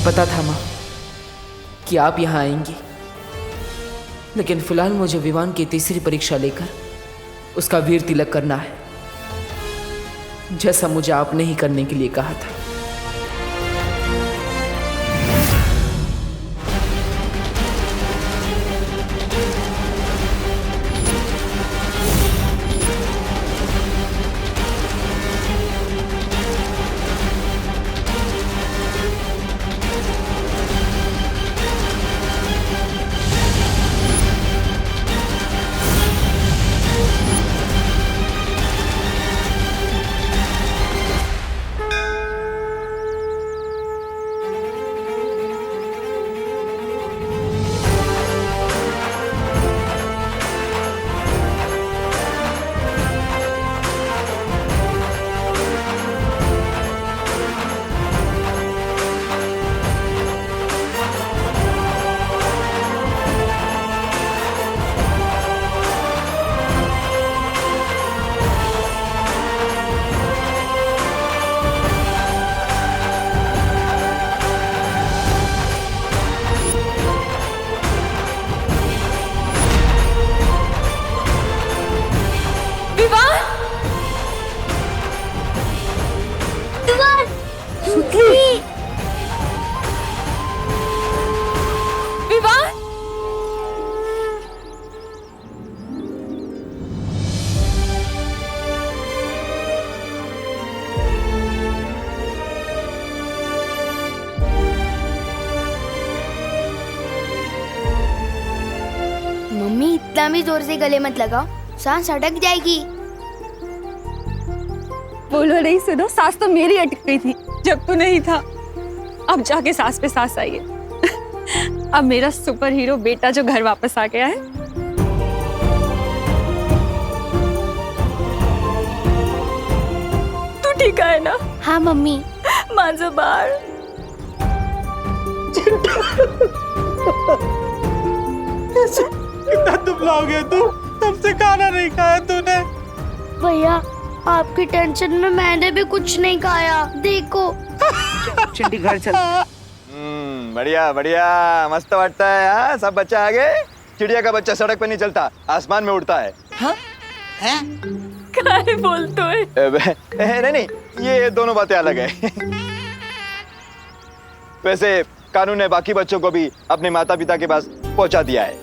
पता था माँ कि आप यहाँ आएंगी, लेकिन फिलहाल मुझे विमान की तीसरी परीक्षा लेकर उसका वीर तिलक करना है, जैसा मुझे आपने ही करने के लिए कहा था। मम्मी इतना भी जोर से गले मत लगाओ, सांस अटक जाएगी। बोलो नहीं, सुनो, सांस तो मेरी अटक गई थी जब तू नहीं था। अब जाके सांस पे सांस आई है। अब मेरा सुपर हीरो बेटा जो घर वापस आ गया है। तू ठीक है ना? हाँ मम्मी। माझं बाळ। कितना दुबला हो गया तू, तुमसे खाना नहीं खाया तूने। भैया आपकी टेंशन में मैंने भी कुछ नहीं खाया, देखो। चिंटी घर चल। बढ़िया बढ़िया, मस्त वाटता है। हाँ, सब बच्चा आ गए। चिड़िया का बच्चा सड़क पे नहीं चलता, आसमान में उड़ता है। हाँ? हैं? क्या बोलते हो? नहीं, ये दोनों बातें अलग है। वैसे कानून ने बाकी बच्चों को भी अपने माता पिता के पास पहुंचा दिया है।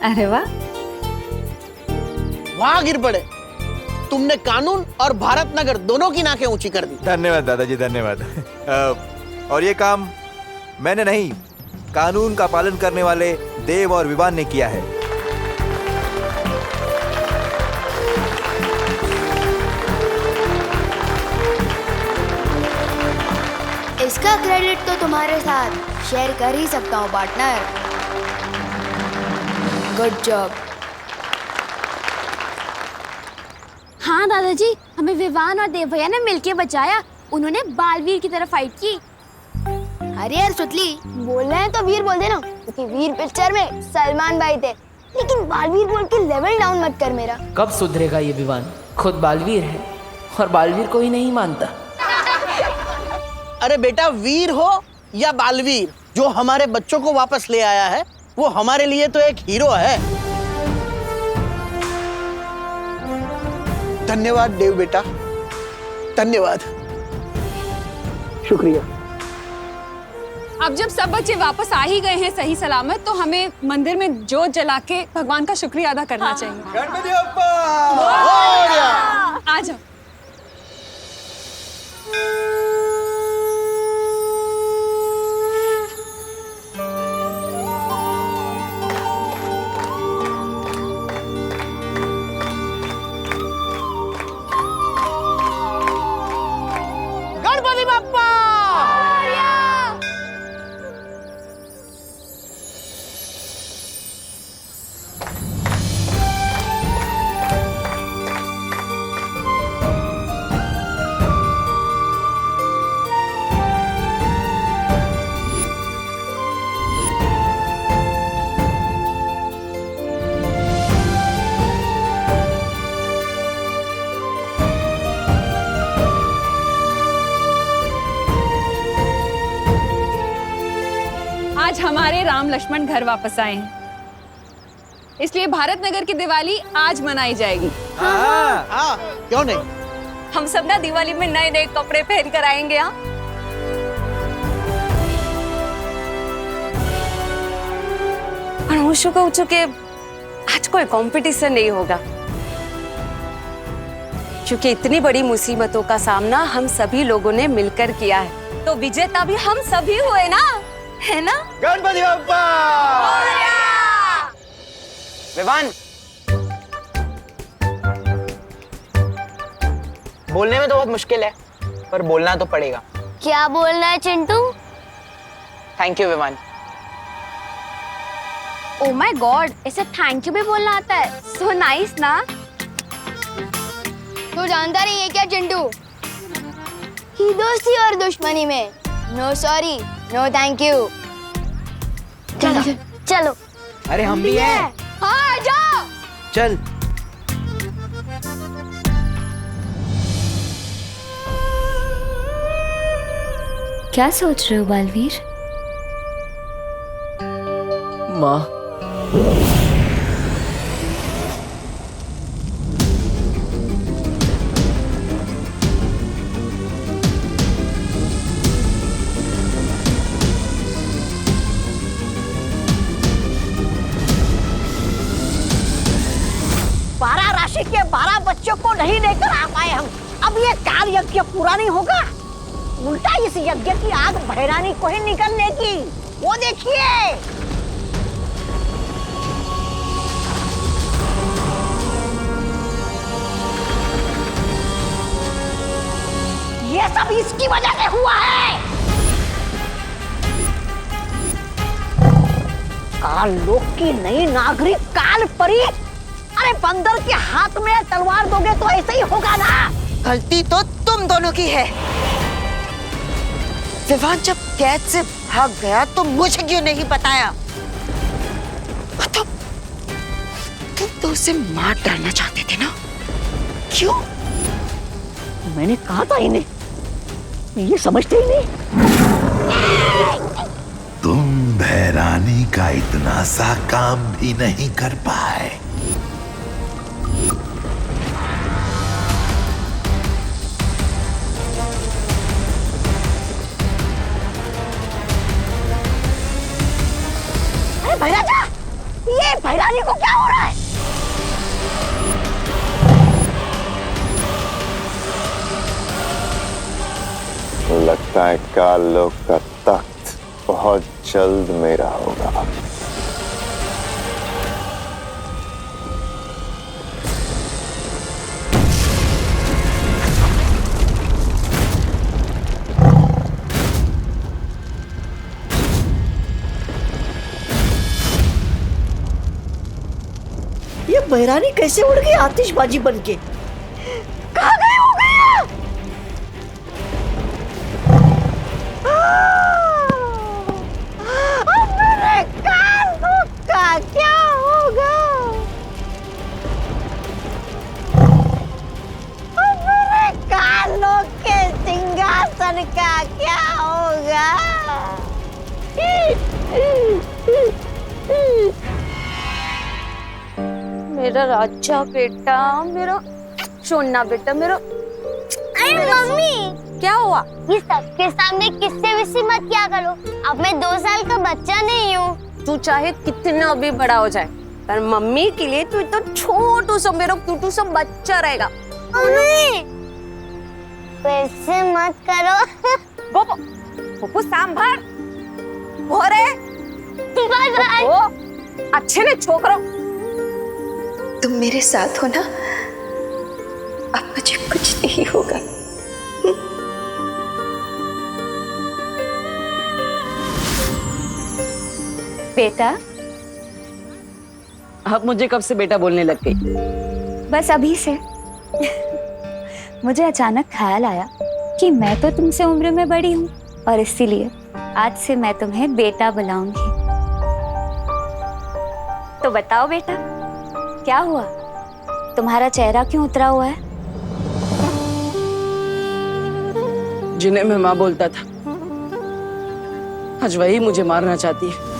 अरे वाह, वहाँ गिर पड़े। तुमने कानून और भारत नगर दोनों की नाकें ऊंची कर दी। धन्यवाद दादाजी, धन्यवाद। और ये काम मैंने नहीं, कानून का पालन करने वाले देव और विवान ने किया है। इसका क्रेडिट तो तुम्हारे साथ शेयर कर ही सकता हूँ पार्टनर। Good job. हाँ दादाजी, हमें विवान और देव भैया ने मिलके बचाया। उन्होंने बालवीर की तरफ फाइट की। अरे यार सुतली, बोल रहे हैं तो वीर बोल देना, क्योंकि वीर पिक्चर में सलमान भाई थे। लेकिन बालवीर बोल के लेवल डाउन मत कर मेरा। कब सुधरेगा ये विवान? खुद बालवीर है और बालवीर को ही नहीं मानता। अरे बेटा, वीर हो या बालवीर, जो हमारे बच्चों को वापस ले आया है वो हमारे लिए तो एक हीरो है। धन्यवाद देव बेटा, धन्यवाद। शुक्रिया। अब जब सब बच्चे वापस आ ही गए हैं सही सलामत, तो हमें मंदिर में जोत जला के भगवान का शुक्रिया अदा करना चाहिए। गणपति बप्पा! आ जाओ। गणपति बप्पा! राम लक्ष्मण घर वापस आए हैं, इसलिए भारत नगर की दिवाली आज मनाई जाएगी। हाँ, क्यों नहीं? हम सब ना दिवाली में नए नए कपड़े पहन कर आएंगे। हाँ, और होशो को के आज कोई कंपटीशन नहीं होगा, क्योंकि इतनी बड़ी मुसीबतों का सामना हम सभी लोगों ने मिलकर किया है, तो विजेता भी हम सभी हुए ना, है ना? गणपति बप्पा! विवान, बोलने में तो बहुत मुश्किल है, पर बोलना तो पड़ेगा। क्या बोलना है Chintu? Thank you Vivaan. Oh my god, ऐसे थैंक यू भी बोलना आता है? सो नाइस ना। तू जानता नहीं है क्या चिंटू कि दोस्ती और दुश्मनी में no sorry no thank you. चलो चलो। अरे हम भी हैं। हाँ जाओ। चल। क्या सोच रहे हो बालवीर? माँ, बारह राशि के 12 बच्चों को नहीं लेकर आ पाए हम। अब ये काल यज्ञ पूरा नहीं होगा, उल्टा इस यज्ञ की आग भैरानी को ही निकलने की। वो देखिए, ये सब इसकी वजह से हुआ है। काल लोक की नई नागरिक काल परी। अरे बंदर के हाथ में तलवार दोगे तो ऐसे ही होगा ना। गलती तो तुम दोनों की है। विवान जब कैद से भाग गया तो मुझे क्यों नहीं बताया? तो तुम तो उसे मार डालना चाहते थे ना? क्यों? मैंने कहा था इन्हें, ये समझते ही नहीं। तुम भैरानी का इतना सा काम भी नहीं कर पाए। अरे भैराजा, ये भैरानी को क्या हो रहा है? लगता है काल लोक का तख्त बहुत जल्द मेरा होगा। ये भैरानी कैसे उड़ गई आतिशबाजी बनके? कहाँ गई हो गई? अब मेरे कानों का क्या होगा? अब मेरे कानों के सिंहासन का क्या होगा? मेरा राजा बेटा, मेरा सोना बेटा, मेरा। अरे मम्मी, क्या हुआ? ये सबके सामने किससे विसी मत किया करो। अब मैं 2 साल का बच्चा नहीं हूँ। तू चाहे कितना भी बड़ा हो जाए, पर मम्मी के लिए तू तो छोटू सा मेरा क्यूटू सा बच्चा रहेगा। मम्मी, वैसे मत करो। गोपो, गोपो सांभर, भोरे, बाय बाय। ओ, अच्छे ने छोकरो। तुम मेरे साथ हो ना? अब मुझे कुछ नहीं होगा। बेटा, अब मुझे कब से बेटा बोलने लग गई? बस अभी से। मुझे अचानक ख्याल आया कि मैं तो तुमसे उम्र में बड़ी हूँ, और इसीलिए आज से मैं तुम्हें बेटा बुलाऊंगी। तो बताओ बेटा, क्या हुआ? तुम्हारा चेहरा क्यों उतरा हुआ है? जिन्हें मैं माँ बोलता था, आज वही मुझे मारना चाहती है।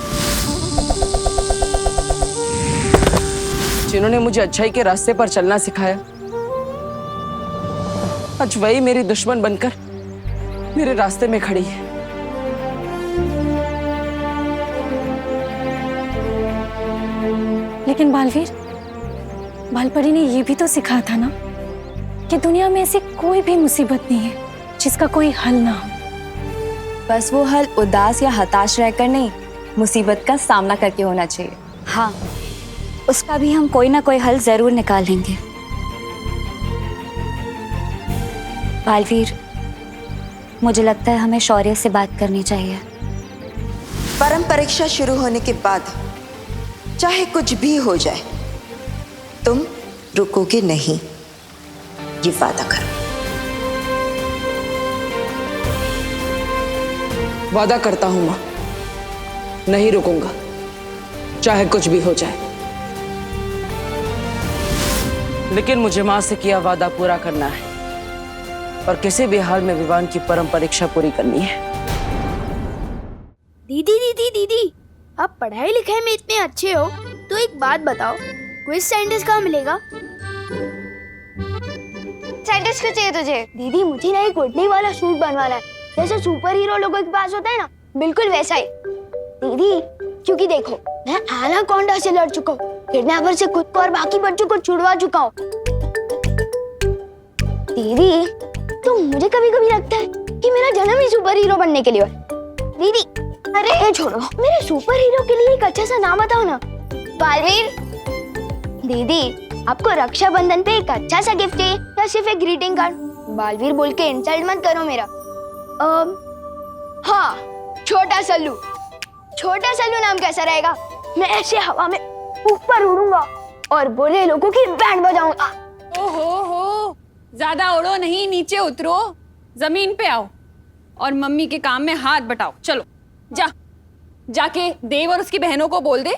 जिन्होंने मुझे अच्छाई के रास्ते पर चलना सिखाया, आज वही मेरी दुश्मन बनकर मेरे रास्ते में खड़ी है। लेकिन बालवीर, बालपरी ने ये भी तो सिखाया था ना कि दुनिया में ऐसी कोई भी मुसीबत नहीं है जिसका कोई हल ना हो। बस वो हल उदास या हताश रहकर नहीं, मुसीबत का सामना करके होना चाहिए। हाँ, उसका भी हम कोई ना कोई हल जरूर निकालेंगे। बालवीर, मुझे लगता है हमें शौर्य से बात करनी चाहिए। परम परीक्षा शुरू होने के बाद चाहे कुछ भी हो जाए, तुम रुकोगे नहीं, ये वादा करो। वादा करता हूं मां, नहीं रुकूंगा, चाहे कुछ भी हो जाए। लेकिन मुझे मां से किया वादा पूरा करना है और किसी भी हाल में विवान की परम परीक्षा पूरी करनी है। दीदी दीदी दीदी, आप पढ़ाई लिखाई में इतने अच्छे हो तो एक बात बताओ, क्विज साइंटिस्ट कहाँ मिलेगा? साइंटिस्ट क्यों चाहिए तुझे? दीदी मुझे ना एक उड़ने वाला सूट बनवाना है, जैसे सुपर हीरो लोगों के पास होता है ना, बिल्कुल वैसा ही। दीदी क्योंकि देखो, मैं एनाकोंडा से लड़ चुका हूँ, किडनैपर से खुद को और बाकी बच्चों को छुड़वा चुका हूँ। दीदी तो मुझे कभी कभी लगता है कि मेरा जन्म ही सुपर हीरो बनने के लिए है। दीदी अरे छोड़ो, मेरे सुपर हीरो के लिए एक अच्छा सा नाम बताओ ना। बालवीर, दीदी आपको रक्षाबंधन पे एक अच्छा सा गिफ्ट चाहिए या सिर्फ एक ग्रीटिंग कार्ड? बालवीर बोल के इंसल्ट मत करो मेरा। हाँ, छोटा सल्लू। छोटा सल्लू नाम कैसा रहेगा? मैं ऐसे हवा में ऊपर उड़ूंगा और बोले लोगों की बैंड बजाऊंगा। ओहो, ज्यादा उड़ो नहीं, नीचे उतरो, जमीन पे आओ और मम्मी के काम में हाथ बटाओ। चलो जाके देव और उसकी बहनों को बोल दे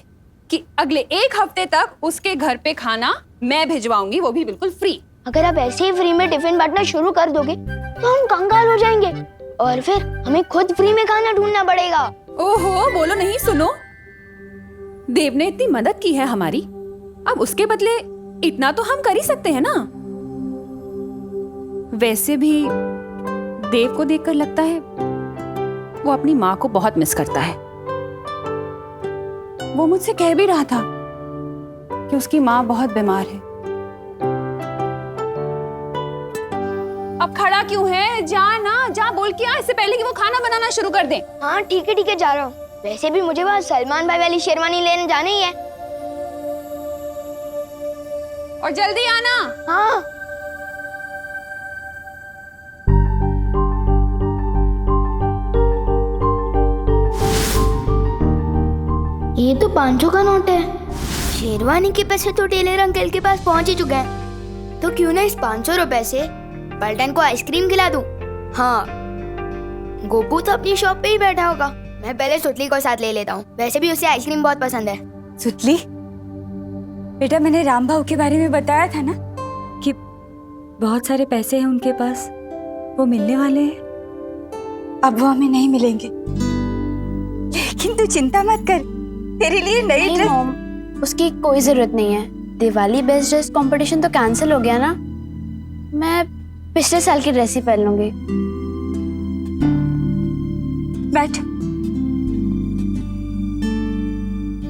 कि अगले 1 हफ्ते तक उसके घर पे खाना मैं भिजवाऊंगी, वो भी बिल्कुल फ्री। अगर आप ऐसे ही फ्री में टिफिन बांटना शुरू कर दोगे तो हम कंगाल हो जाएंगे और फिर हमें खुद फ्री में खाना ढूंढना पड़ेगा। ओहो, बोलो नहीं, सुनो, देव ने इतनी मदद की है हमारी, अब उसके बदले इतना तो हम कर ही सकते हैं ना। वैसे भी देव को देखकर लगता है वो अपनी माँ को बहुत मिस करता है। वो मुझसे कह भी रहा था कि उसकी माँ बहुत बीमार है। अब खड़ा क्यों है? जा बोल के आ, इससे पहले कि वो खाना बनाना शुरू कर दे। हाँ ठीक है जा रहा हूँ। वैसे भी मुझे वहाँ सलमान भाई वाली शेरवानी लेने जाना ही है। और जल्दी आना। हाँ। ये तो 500 का नोट है। शेरवानी के पैसे तो टेलर अंकल के पास पहुंच ही चुके हैं, तो क्यों ना इस 500 रुपए से पलटन को आइसक्रीम खिला दूं। हाँ, गोपू तो अपनी शॉप पे ही बैठा होगा, मैं पहले सुतली को साथ ले लेता हूँ, वैसे भी उसे आइसक्रीम बहुत पसंद है। सुतली बेटा, मैंने राम भाऊ के बारे में बताया था ना कि बहुत सारे पैसे हैं उनके पास, वो मिलने वाले हैं। अब वो हमें नहीं मिलेंगे, लेकिन तू चिंता मत कर, तेरे लिए नई ड्रेस। उसकी कोई जरूरत नहीं है। दिवाली बेस्ट ड्रेस कंपटीशन तो कैंसिल हो गया ना, मैं पिछले साल की ड्रेस ही पहन लूंगी। बैठ।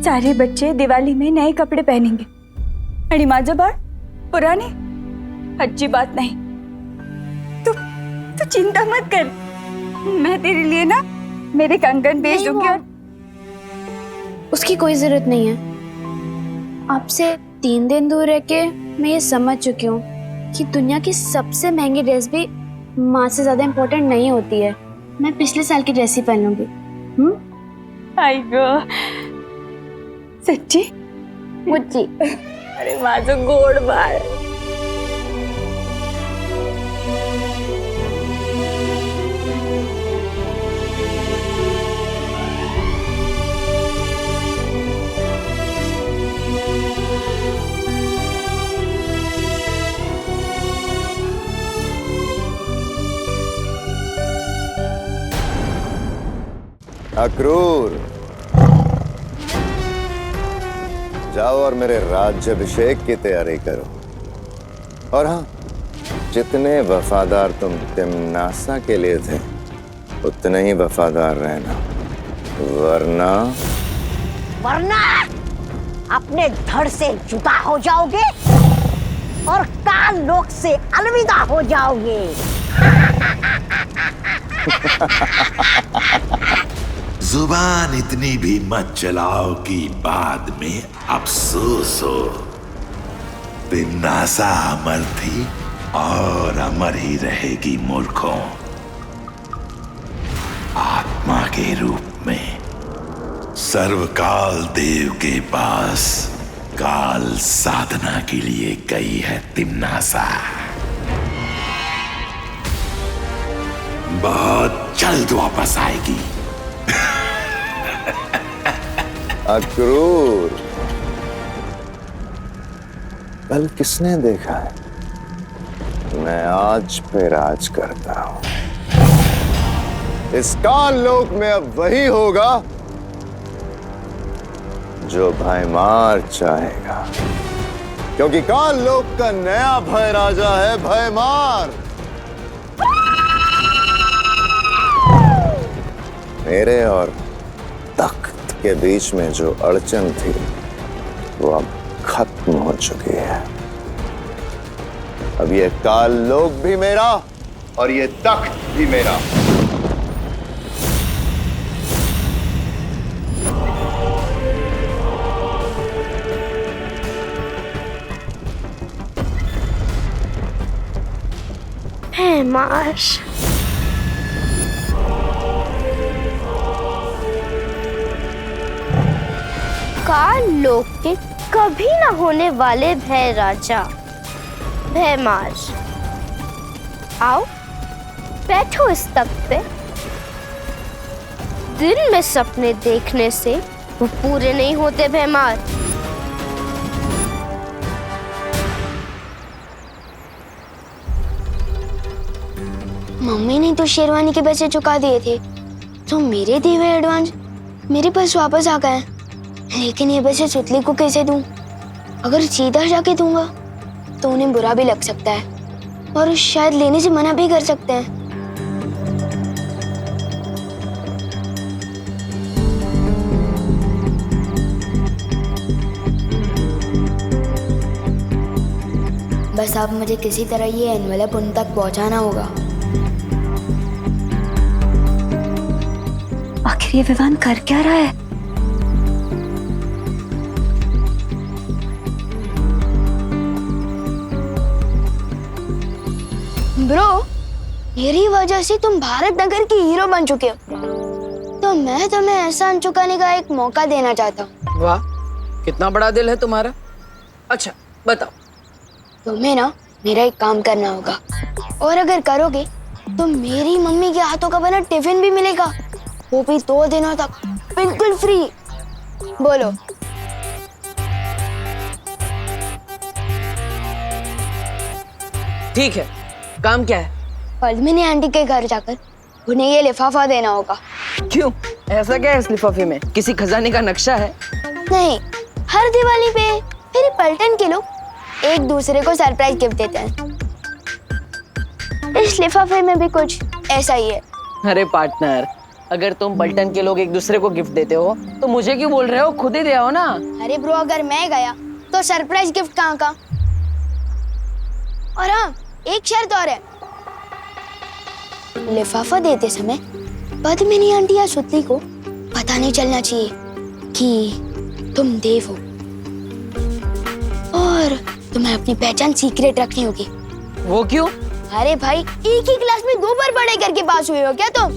सारे बच्चे दिवाली में नए कपड़े पहनेंगे, अड़ी माजबार पुराने, अच्छी बात नहीं। तू चिंता मत कर, मैं तेरे लिए ना मेरे कंगन भेज दूंगी। और उसकी कोई जरूरत नहीं है। आपसे 3 दिन दूर रह के मैं ये समझ चुकी हूँ कि दुनिया की सबसे महंगी ड्रेस भी माँ से ज्यादा इम्पोर्टेंट नहीं होती है। मैं पिछले साल की ड्रेस ही पहन लूंगी। आई गो, सच्ची मुच्ची। अरे माझं गोड बाळ। अक्रूर, जाओ और मेरे राज्याभिषेक की तैयारी करो। और हाँ, जितने वफादार तुम तिम्नासा के लिए थे उतने ही वफादार रहना, वरना अपने धड़ से जुदा हो जाओगे और काल लोक से अलविदा हो जाओगे। जुबान इतनी भी मत चलाओ कि बाद में अफसोस हो। तिम्नासा अमर थी और अमर ही रहेगी मूर्खों। आत्मा के रूप में सर्वकाल देव के पास काल साधना के लिए गई है तिम्नासा। बहुत जल्द वापस आएगी। अक्रूर, कल किसने देखा है? मैं आज पे राज करता हूं। इस काल लोक में अब वही होगा जो भयमार चाहेगा, क्योंकि काल लोक का नया भय राजा है भयमार। मेरे और तख्त के बीच में जो अड़चन थी वो अब खत्म हो चुकी है। अब ये काल लोक भी मेरा और ये तख्त भी मेरा। भयमार, काल लोक के कभी न होने वाले भय राजा भयमार, आओ बैठो इस तख्त पे। दिन में सपने देखने से वो पूरे नहीं होते भयमार। मम्मी ने तो शेरवानी के पैसे चुका दिए थे, तो मेरे दिए हुए एडवांस मेरे पास वापस आ गए। लेकिन ये पैसे सुतली को कैसे दूं? अगर सीधा जाके दूंगा तो उन्हें बुरा भी लग सकता है और शायद लेने से मना भी कर सकते हैं। बस अब मुझे किसी तरह ये एनवेलप उन तक पहुंचाना होगा। आखिर ये विवान कर क्या रहा है? ब्रो, मेरी वजह से तुम भारत नगर की हीरो बन चुके हो, तो मैं तुम्हें एहसान चुकाने का एक मौका देना चाहता हूँ। वाह, कितना बड़ा दिल है तुम्हारा। अच्छा बताओ। तुम्हें ना मेरा एक काम करना होगा, और अगर करोगे तो मेरी मम्मी के हाथों का बना टिफिन भी मिलेगा, वो भी 2 दिनों तक बिल्कुल फ्री। बोलो। ठीक है, काम क्या है? पद्मिनी आंटी के घर जाकर उन्हें ये लिफाफा देना होगा। क्यों? ऐसा क्या है इस लिफाफे में? किसी खजाने का नक्शा है? नहीं, हर दिवाली पे मेरे पलटन के लोग एक दूसरे को सरप्राइज गिफ्ट देते हैं। इस लिफाफे में भी कुछ ऐसा ही है। अरे पार्टनर, अगर तुम पलटन के लोग एक दूसरे को गिफ्ट देते हो तो मुझे क्यों बोल रहे हो? खुद ही दे आओ ना। अरे ब्रो, अगर मैं गया तो सरप्राइज गिफ्ट कहाँ का? और हाँ, एक शर्त और है, लिफाफा देते समय पद्मिनी आंटी या सुतली को पता नहीं चलना चाहिए कि तुम देव हो, और तुम्हें अपनी पहचान सीक्रेट रखनी होगी। वो क्यों? अरे भाई, एक ही क्लास में 2 बार पढ़ाई करके पास हुए हो क्या तुम?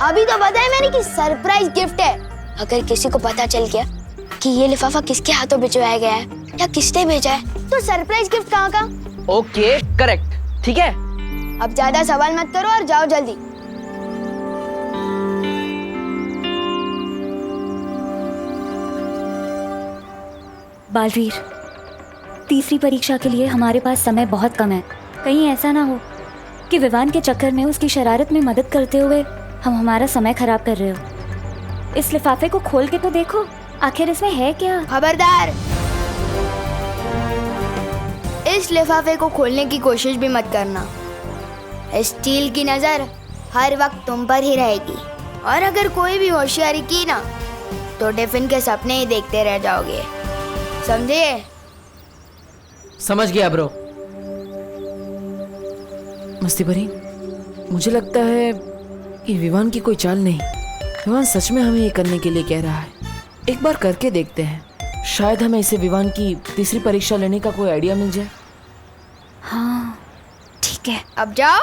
अभी तो बताया मैंने कि सरप्राइज गिफ्ट है। अगर किसी को पता चल गया कि ये लिफाफा किसके हाथों भिजवाया गया है या किसने भेजा है, तो सरप्राइज गिफ्ट कहाँ का? ओके, करेक्ट, ठीक है। अब ज्यादा सवाल मत करो और जाओ जल्दी। बालवीर, तीसरी परीक्षा के लिए हमारे पास समय बहुत कम है। कहीं ऐसा ना हो कि विवान के चक्कर में उसकी शरारत में मदद करते हुए हम हमारा समय खराब कर रहे हो। इस लिफाफे को खोल के तो देखो, आखिर इसमें है क्या? खबरदार, इस लिफाफे को खोलने की कोशिश भी मत करना। स्टील की नजर हर वक्त तुम पर ही रहेगी, और अगर कोई भी होशियारी की ना तो टिफिन के सपने ही देखते रह जाओगे, समझे? समझ गया ब्रो। मस्ती भरी, मुझे लगता है कि विवान की कोई चाल नहीं, विवान सच में हमें ये करने के लिए कह रहा है। एक बार करके देखते हैं, शायद हमें इसे विवान की तीसरी परीक्षा लेने का कोई आइडिया मिल जाए। हाँ ठीक है, अब जाओ।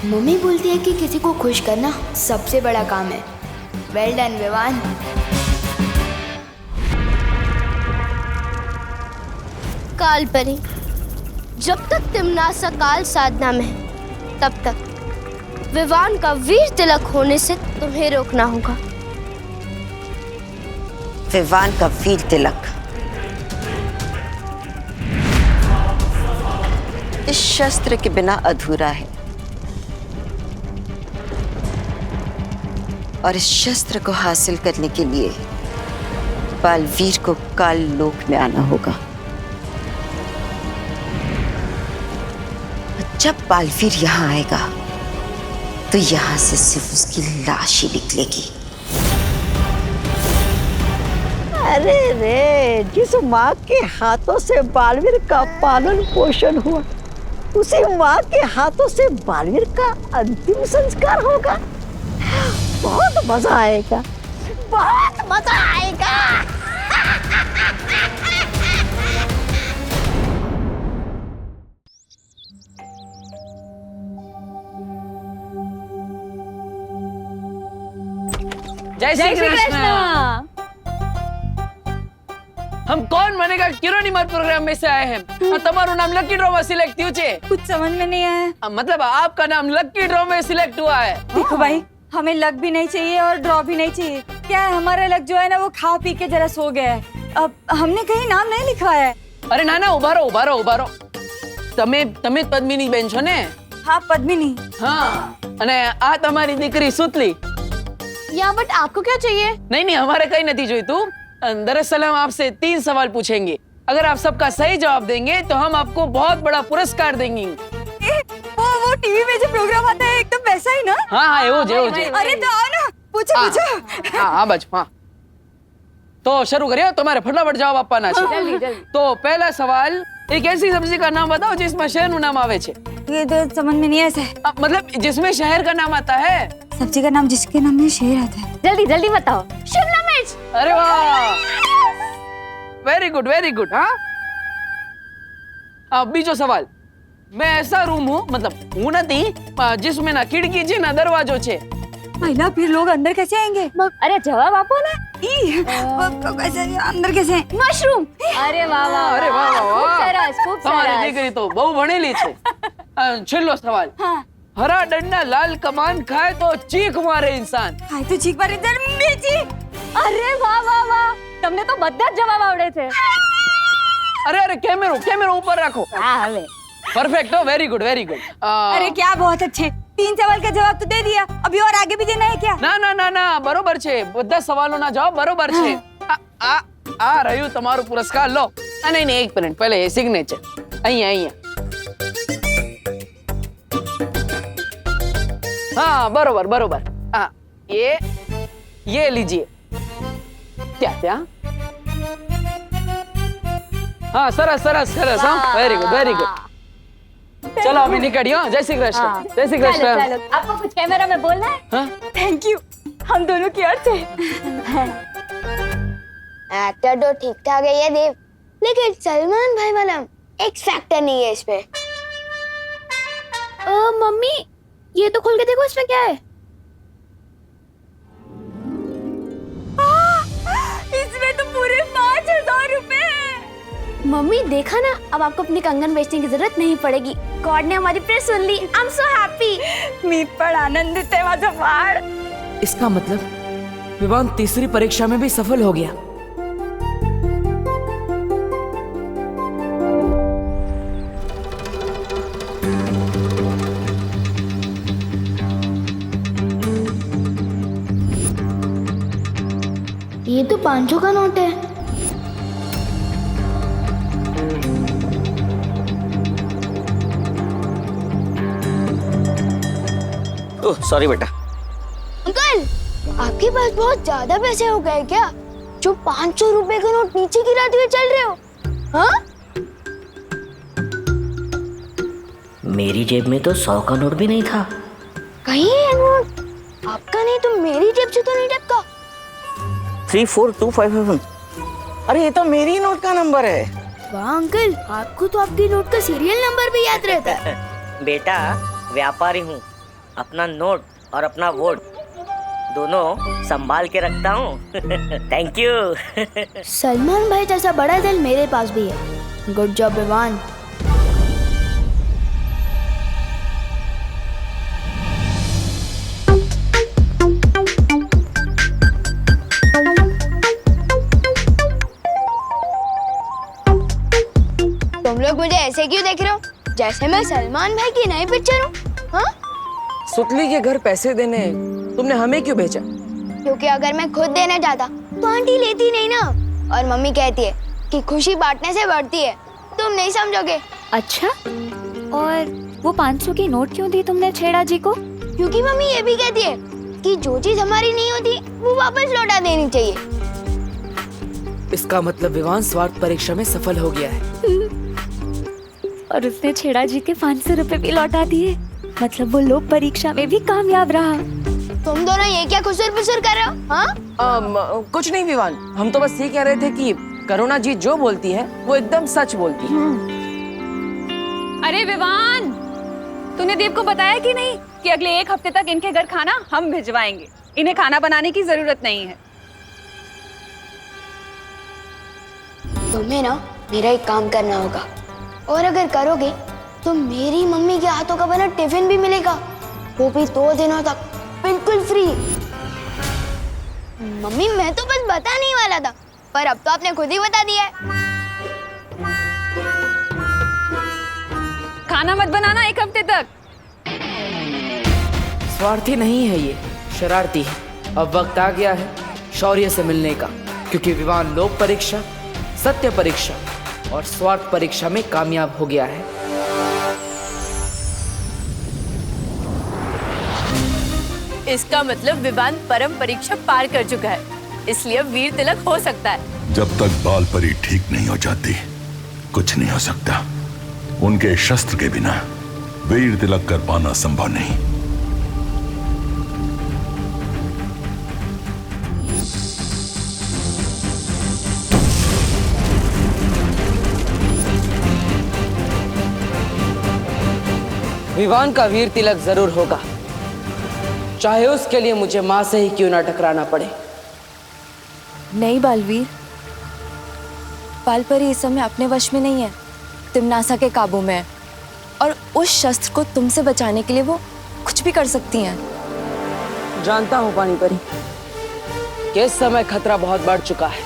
मम्मी बोलती है कि किसी को खुश करना सबसे बड़ा काम है। Well done Vivaan. काल परी, जब तक तिमनासा काल साधना में है, तब तक विवान का वीर तिलक होने से तुम्हें रोकना होगा। विवान का वीर तिलक इस शस्त्र के बिना अधूरा है, और इस शस्त्र को हासिल करने के लिए बालवीर को काल लोक में आना होगा। जब बालवीर यहाँ आएगा तो यहाँ से सिर्फ उसकी लाश ही निकलेगी। अरे रे, जिस माँ के हाथों से बालवीर का पालन पोषण हुआ, उसी माँ के हाथों से बालवीर का अंतिम संस्कार होगा। बहुत मजा आएगा, बहुत मजा आएगा। जय श्री कृष्ण। हम कौन बनेगा किरोनीमर प्रोग्राम में से आए हैं। तुम्हारा नाम लकी ड्रॉ में सिलेक्ट हुआ है। कुछ समझ में नहीं आया। मतलब आपका नाम लकी ड्रॉ में सिलेक्ट हुआ है। देखो भाई, हमें लक भी नहीं चाहिए और ड्रॉ भी नहीं चाहिए। क्या है, हमारा लक जो है ना वो खा पी के जरा सो गया है। अब हमने कहीं नाम नहीं लिखवाया है। अरे ना उभारो। તમે પદ્મિની બેન છો ને? हाँ पद्मिनी। हाँ, અને આ તમારી દીકરી સુતલી। या बट आपको क्या चाहिए? नहीं हमारे कहीं नहीं जोईतुं। दरअसल हम आपसे 3 सवाल पूछेंगे, अगर आप सबका सही जवाब देंगे तो हम आपको बहुत बड़ा पुरस्कार देंगे। वो टीवी में जो प्रोग्राम आता है एकदम वैसा ही ना? हाँ एवो जे। अरे तो आओ ना, पूछो। हाँ बच्चों, हाँ तो शुरू करिए, तुम्हारे फटाफट जवाब आपना है। जल्दी। तो पहला सवाल, एक ऐसी सब्जी का नाम बताओ जिसमें शहर नु नाम आवे छे। ये तो समझ में नहीं ऐसा। मतलब जिसमें शहर का नाम आता है। सब्जी का नाम जिसके नाम में शहर आता है। जल्दी बताओ। शिमला मिर्च। अरे वाह, वेरी गुड। हाँ, अब बीजो सवाल, मैं ऐसा रूम हूँ, मतलब हूँ नहीं, जिसमें ना खिड़की छे ना दरवाजो छे। महिला फिर लोग अंदर कैसे आएंगे? अरे जवाब आपो ना। कैसे अंदर कैसे? मशरूम। अरे वाह। खूब તમારી सरस। દીકરી તો બહુ ભણેલી છે। છેલ્લો સવાલ, હરા ડંડા લાલ કમાન ખાય તો ચીખ મારે इंसान। हाय तो चीख मारे मिर्ची। अरे वाह। તમને તો બધા જ જવાબ આવડે છે। अरे कैमरा ऊपर रखो। हाँ હવે। परफेक्ट हो, वेरी गुड। अरे क्या बहुत अच्छे, 3 सवाल का जवाब तो दे दिया, अभी और आगे भी देना है क्या? ना बरोबर छे, બધા સવાલોના જવાબ બરોબર છે। આ રહ્યું તમારું પુરસ્કાર, લો। નહીં એક મિનિટ, પહેલે એ સિગ્નેચર અહીંયા। हाँ बरोबर। हाँ ये लीजिए। क्या? हाँ सरस। हाँ वेरी गुड। चलो अभी निकलियो। जय श्री कृष्ण। जय श्री कृष्ण। चलो, आपको कुछ कैमरा में बोलना है? हाँ? थैंक यू, हम दोनों की ओर से। एक्टर तो ठीक ठाक है ये देव, लेकिन सलमान भाई वाला एक्स फैक्टर नहीं है इसमें। मम्मी, ये तो खोल के देखो, इसमें क्या है? इसमें तो पूरे 5,000 रुपए हैं। मम्मी देखा ना, अब आपको अपनी कंगन बेचने की जरूरत नहीं पड़ेगी। गॉड ने हमारी प्रेयर सुन ली। I am so happy. मी पण आनंदित आहे माझा बाळ। इसका मतलब विवान तीसरी परीक्षा में भी सफल हो गया। ये तो 500 का नोट है। ओह सॉरी बेटा। अंकल, आपके पास बहुत ज्यादा पैसे हो गए क्या, जो 500 रुपए का नोट नीचे गिराते हुए चल रहे हो? हाँ? मेरी जेब में तो 100 का नोट भी नहीं था। कहीं है नोट आपका नहीं तो मेरी जेब से तो नहीं टपका। 34257। अरे ये तो मेरी नोट का नंबर है। वाह अंकल, आपको तो आपकी नोट का सीरियल नंबर भी याद रहता है। बेटा व्यापारी हूँ, अपना नोट और अपना वोट दोनों संभाल के रखता हूँ। Thank you. सलमान भाई जैसा बड़ा दिल मेरे पास भी है। Good job Vivaan. तुम लोग मुझे ऐसे क्यों देख रहे हो, जैसे मैं सलमान भाई की नई पिक्चर हूँ? हाँ? सुतली के घर पैसे देने तुमने हमें क्यों भेजा? क्योंकि अगर मैं खुद देना चाहता तो आंटी लेती नहीं ना, और मम्मी कहती है कि खुशी बांटने से बढ़ती है। तुम नहीं समझोगे। अच्छा, और वो 500 की नोट क्यों दी तुमने छेड़ा जी को? क्योंकि मम्मी ये भी कहती है कि जो चीज हमारी नहीं होती वो वापस लौटा देनी चाहिए। इसका मतलब विवान स्वार्थ परीक्षा में सफल हो गया है। और उसने छेड़ा जी के 500 रुपए भी लौटा दिए, मतलब वो लोक परीक्षा में भी कामयाब रहा। तुम दोनों ये क्या खुसर फुसर कर रहे हो? हाँ? कुछ नहीं विवान, हम तो बस ये कह रहे थे कि करुणा जी जो बोलती है वो एकदम सच बोलती है। अरे विवान, तूने देव को बताया कि नहीं कि अगले 1 हफ्ते तक इनके घर खाना हम भिजवाएंगे। इन्हें खाना बनाने की जरूरत नहीं है। तुम्हें ना मेरा एक काम करना होगा, और अगर करोगे तो मेरी मम्मी के हाथों का बना टिफिन भी मिलेगा, वो भी 2 दिनों तक बिल्कुल फ्री। मम्मी मैं तो बस बता नहीं वाला था, पर अब तो आपने खुद ही बता दिया है। खाना मत बनाना 1 हफ्ते तक। स्वार्थी नहीं है ये, शरारती है। अब वक्त आ गया है शौर्य से मिलने का, क्योंकि विवान लोक परीक्षा, सत्य परीक्षा और स्वार्थ परीक्षा में कामयाब हो गया है। इसका मतलब विवान परम परीक्षा पार कर चुका है, इसलिए वीर तिलक हो सकता है। जब तक बाल परी ठीक नहीं हो जाती कुछ नहीं हो सकता। उनके शस्त्र के बिना वीर तिलक कर पाना संभव नहीं। विवान का वीर तिलक जरूर होगा, चाहे उसके लिए मुझे माँ से ही क्यों ना टकराना पड़े। नहीं बालवीर, बालपरी इस समय अपने वश में नहीं है, तिम्नासा के काबू में है, और उस शस्त्र को तुमसे बचाने के लिए वो कुछ भी कर सकती हैं। जानता हूँ पानी परी कि इस समय खतरा बहुत बढ़ चुका है,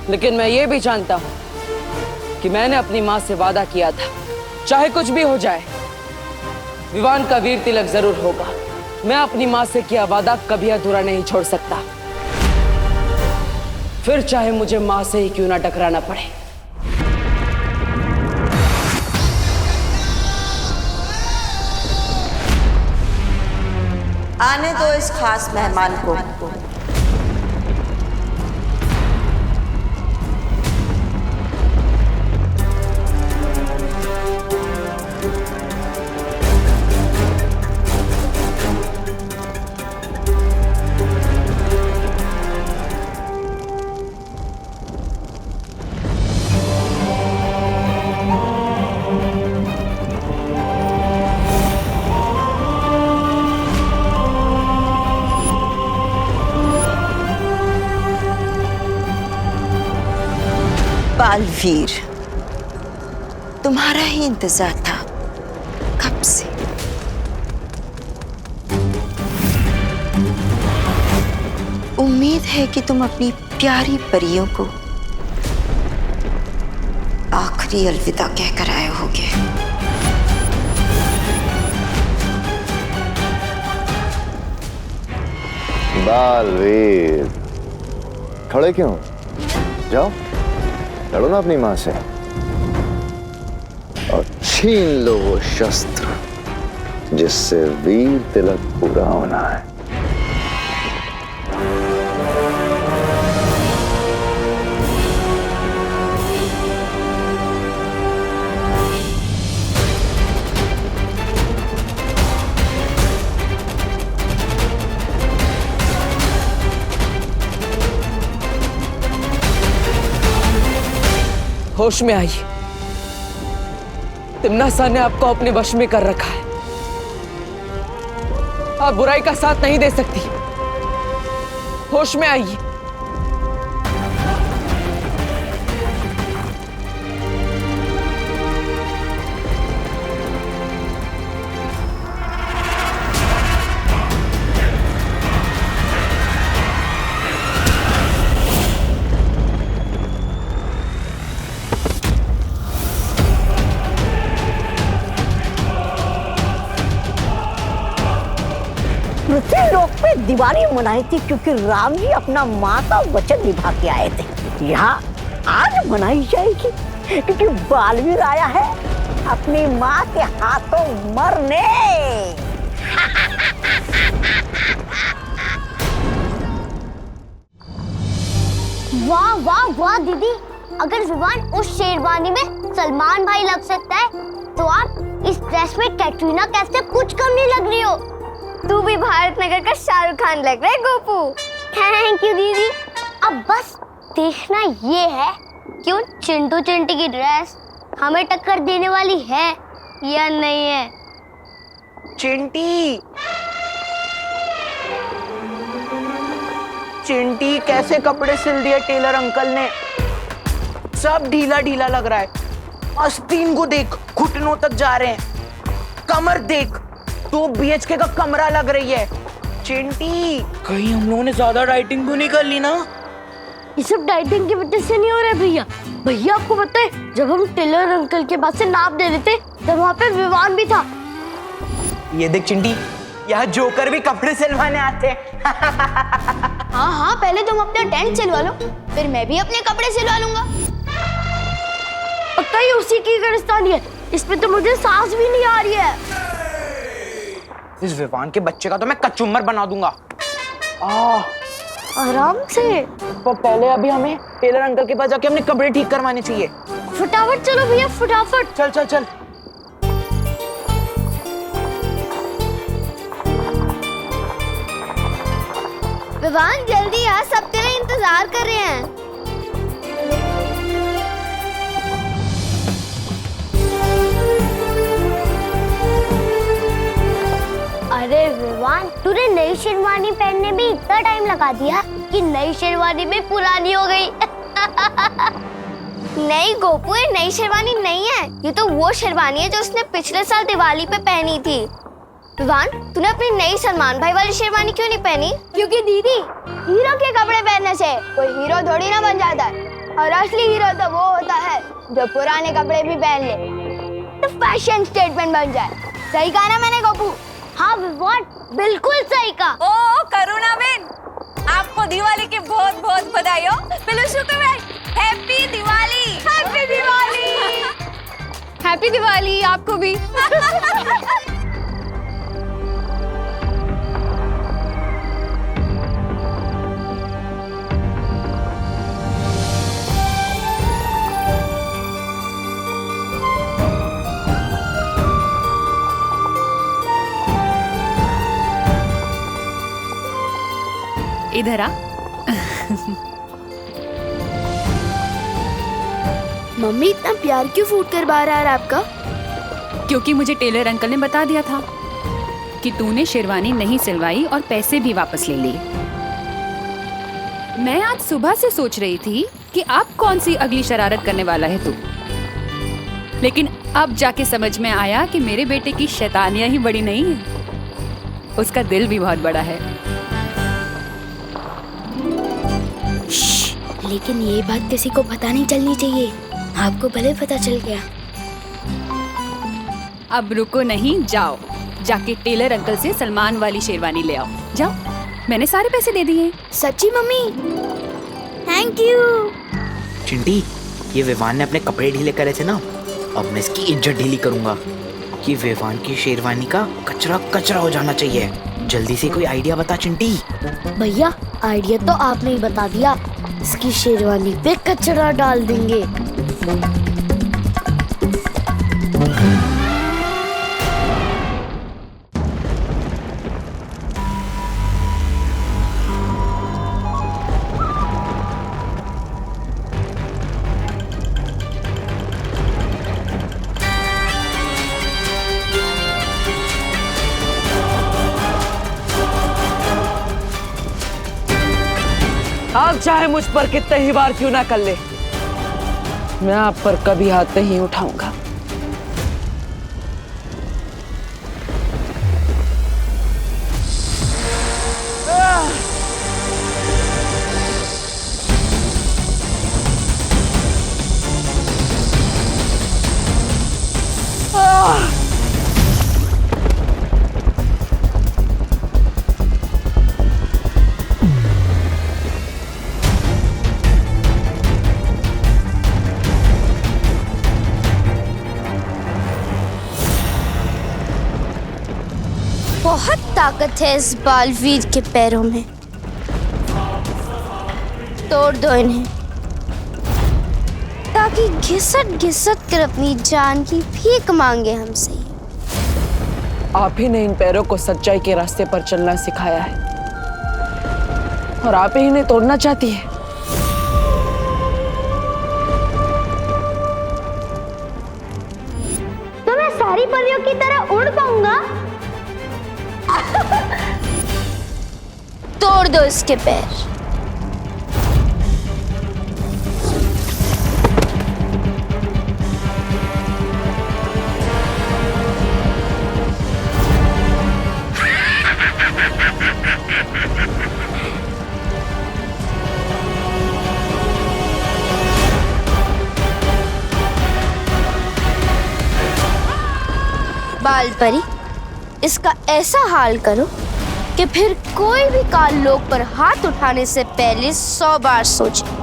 लेकिन मैं ये भी जानता हूँ कि मैंने अपनी माँ से वादा किया था, चाहे कुछ भी हो जाए विवान का वीर तिलक जरूर होगा। मैं अपनी माँ से किया वादा कभी अधूरा नहीं छोड़ सकता, फिर चाहे मुझे माँ से ही क्यों ना टकराना पड़े। आने दो इस खास मेहमान को। बालवीर, तुम्हारा ही इंतजार था कब से। उम्मीद है कि तुम अपनी प्यारी परियों को आखिरी अलविदा कहकर आए होगे। बालवीर, खड़े क्यों? जाओ लड़ो ना अपनी माँ से और छीन लो वो शस्त्र जिससे वीर तिलक पूरा होना है। होश में आइए। तिम्नासा ने आपको अपने वश में कर रखा है। आप बुराई का साथ नहीं दे सकती। होश में आइए। पृथ्वी लोक पे दिवाली मनाई थी क्योंकि राम जी अपना माँ का वचन निभा के आए थे। यहाँ आज मनाई जाएगी क्योंकि बालवीर आया है अपनी माँ के हाथों मरने। वाह वाह वाह दीदी, अगर विवान उस शेरवानी में सलमान भाई लग सकता है तो आप इस ड्रेस में कैटरीना कैफ से कुछ कम नहीं लग रही हो। तू भी भारत नगर का शाहरुख खान लग रहा है गोपू। थैंक यू दीदी। अब बस देखना ये है कि उन चिंटू चिंटी की ड्रेस हमें टक्कर देने वाली है या नहीं है। चिंटी चिंटी कैसे कपड़े सिल दिए टेलर अंकल ने, सब ढीला ढीला लग रहा है। आस्तीन को देख, घुटनों तक जा रहे हैं। कमर देख, 2 BHK का कमरा लग रही है। चिंटी कहीं हम लोगों ने ज्यादा डाइटिंग तो नहीं कर ली ना? ये सब डाइटिंग की वजह से नहीं हो रहा है भैया। भैया आपको पता है जब हम टेलर अंकल के पास से नाप दे रहे थे तब वहाँ पे विवान भी था। ये देख चिंटी, यहाँ जोकर भी कपड़े सिलवाने आते हैं। हाँ हाँ, पहले तुम अपना टेंट सिलवा लो, फिर मैं भी अपने कपड़े सिलवा लूंगा। पक्का ही उसी की गिरफ्तारी है, इसमें तो मुझे सांस भी नहीं आ रही है। इस विवान के बच्चे का तो मैं कचुम्बर बना दूंगा। आराम से। तो पहले अभी हमें टेलर अंकल के पास जाके अपने कपड़े ठीक करवाने चाहिए। फटाफट चलो भैया, फटाफट। चल चल चल। विवान जल्दी आ, सब तेरा इंतजार कर रहे हैं। अरे विवान, तूने नई शेरवानी पहनने में इतना टाइम लगा दिया कि नई शेरवानी भी पुरानी हो गई। नहीं गोपू, ये नई शेरवानी नहीं है, ये तो वो शेरवानी है जो उसने पिछले साल दिवाली पे पहनी थी। विवान, तूने अपनी नई सलमान भाई वाली शेरवानी क्यों नहीं पहनी? क्योंकि दीदी, हीरो के कपड़े पहनने से कोई हीरो थोड़ी ना बन जाता है, और असली हीरो तो वो होता है जो पुराने कपड़े भी पहन ले, तो फैशन स्टेटमेंट बन जाए। सही कहा ना मैंने गोपू? हाँ विवान, बिल्कुल सही कहा। ओ करुणा बेन, आपको दिवाली की बहुत बहुत बधाई हो। Happy Diwali. Happy Diwali. Happy Diwali आपको भी। इधर आ। मम्मी, इतना प्यार क्यों फूट कर बाहर आ रहा है आपका? क्योंकि मुझे टेलर अंकल ने बता दिया था कि तूने शेरवानी नहीं सिलवाई और पैसे भी वापस ले लिए। मैं आज सुबह से सोच रही थी कि अब कौन सी अगली शरारत करने वाला है तू, लेकिन अब जाके समझ में आया कि मेरे बेटे की शैतानियां ही बड़ी नहीं है, उसका दिल भी बहुत बड़ा है। लेकिन ये बात किसी को पता नहीं चलनी चाहिए। आपको भले पता चल गया। अब रुको नहीं, जाओ जाके टेलर अंकल से सलमान वाली शेरवानी ले आओ। जाओ, मैंने सारे पैसे दे दिए। सच्ची मम्मी? Thank you. चिंटी, ये विवान ने अपने कपड़े ढीले करे थे ना, अब मैं इसकी इज्जत ढीली करूंगा। ये विवान की शेरवानी का कचरा कचरा हो जाना चाहिए। जल्दी से कोई आइडिया बता चिंटी। भैया आइडिया तो आपने ही बता दिया, इसकी शेरवानी पे कचरा डाल देंगे। आप चाहे मुझ पर कितने ही बार क्यों ना कर ले, मैं आप पर कभी हाथ नहीं उठाऊंगा। बहुत ताकत है इस बालवीर के पैरों में, तोड़ दो इन्हें ताकि घिसट घिसट कर अपनी जान की भीख मांगे हमसे। आप ही ने इन पैरों को सच्चाई के रास्ते पर चलना सिखाया है और आप ही इन्हें तोड़ना चाहती है। तो मैं सारी परियों की तरह उड़ पाऊंगा? तोड़ दो इसके पैर। बाल परी, इसका ऐसा हाल करो कि फिर कोई भी काल लोक पर हाथ उठाने से पहले 100 बार सोचे।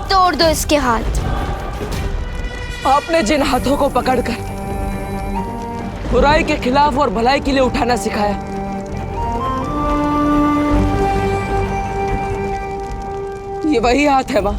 तोड़ दो इसके हाथ। आपने जिन हाथों को पकड़कर बुराई के खिलाफ और भलाई के लिए उठाना सिखाया, ये वही हाथ है मां।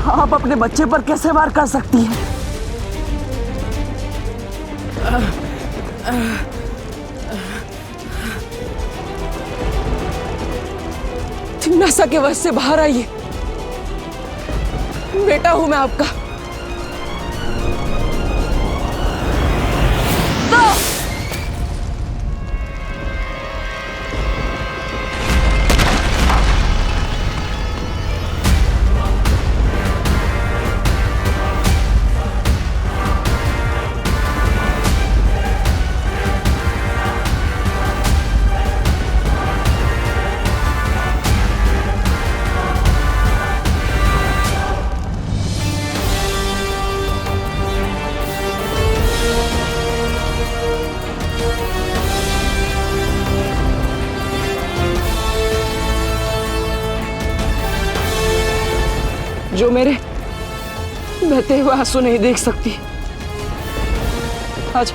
आप अपने बच्चे पर कैसे वार कर सकती हैं? तिम्नासा के वश से बाहर आइए, बेटा हूं मैं आपका। जो मेरे बहते हुए आंसू नहीं देख सकती, आज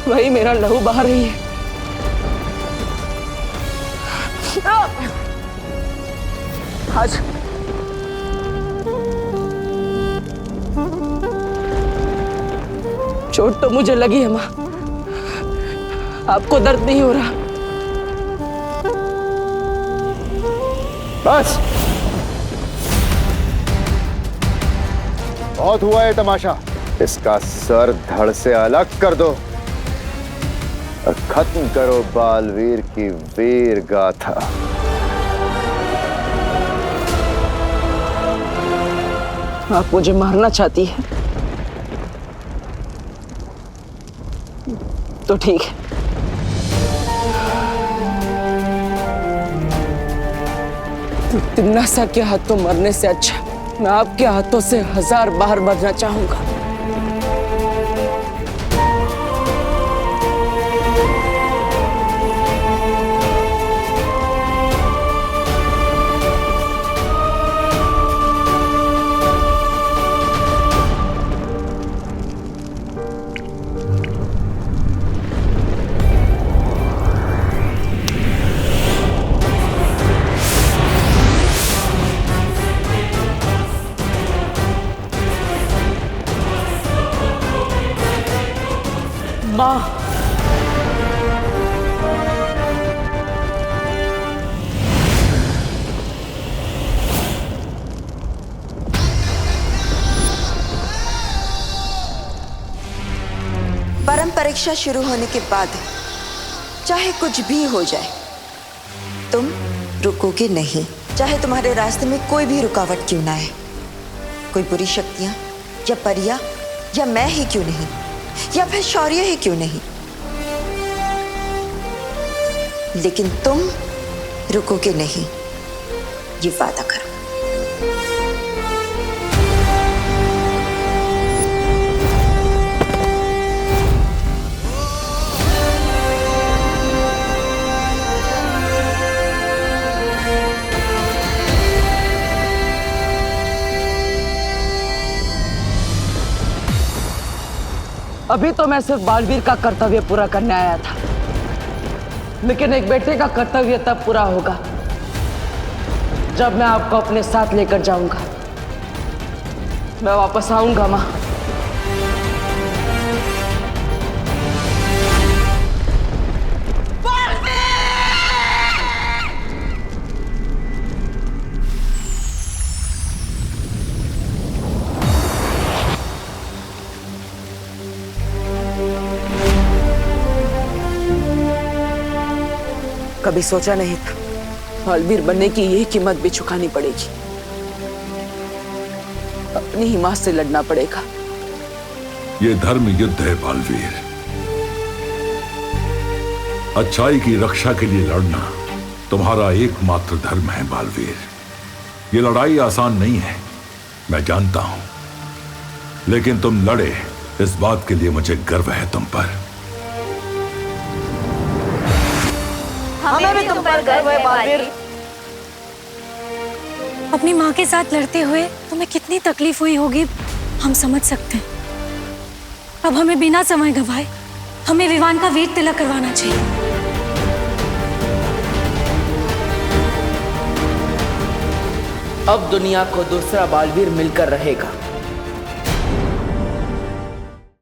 वही मेरा लहू बहा रही है। आज चोट तो मुझे लगी है माँ, आपको दर्द नहीं हो रहा? बस बहुत हुआ है तमाशा। इसका सर धड़ से अलग कर दो और खत्म करो बालवीर की वीर गाथा। आप मुझे मारना चाहती है तो ठीक है। तो तिम्नासा के हाथों मरने से अच्छा मैं आपके हाथों से 1000 बार मरना चाहूंगा। माँ, परम परीक्षा शुरू होने के बाद चाहे कुछ भी हो जाए तुम रुकोगे नहीं, चाहे तुम्हारे रास्ते में कोई भी रुकावट क्यों ना आए, कोई बुरी शक्तियां या परियां या मैं ही क्यों नहीं, या फिर शौर्य ही क्यों नहीं, लेकिन तुम रुकोगे नहीं, ये वादा करो। अभी तो मैं सिर्फ बालवीर का कर्तव्य पूरा करने आया था, लेकिन एक बेटे का कर्तव्य तब पूरा होगा जब मैं आपको अपने साथ लेकर जाऊंगा। मैं वापस आऊंगा माँ। कभी सोचा नहीं था बालवीर बनने की यही कीमत भी चुकानी पड़ेगी। अपनी ही मां से लड़ना पड़ेगा। ये धर्म युद्ध है बालवीर। अच्छाई की रक्षा के लिए लड़ना तुम्हारा एकमात्र धर्म है बालवीर। ये लड़ाई आसान नहीं है, मैं जानता हूं, लेकिन तुम लड़े, इस बात के लिए मुझे गर्व है तुम पर। हमें भी तुम पर गर्व है बालवीर। अपनी माँ के साथ लड़ते हुए तुम्हें कितनी तकलीफ हुई होगी हम समझ सकते हैं। अब हमें बिना समय गंवाए हमें विवान का वीर तिलक करवाना चाहिए। अब दुनिया को दूसरा बालवीर मिलकर रहेगा।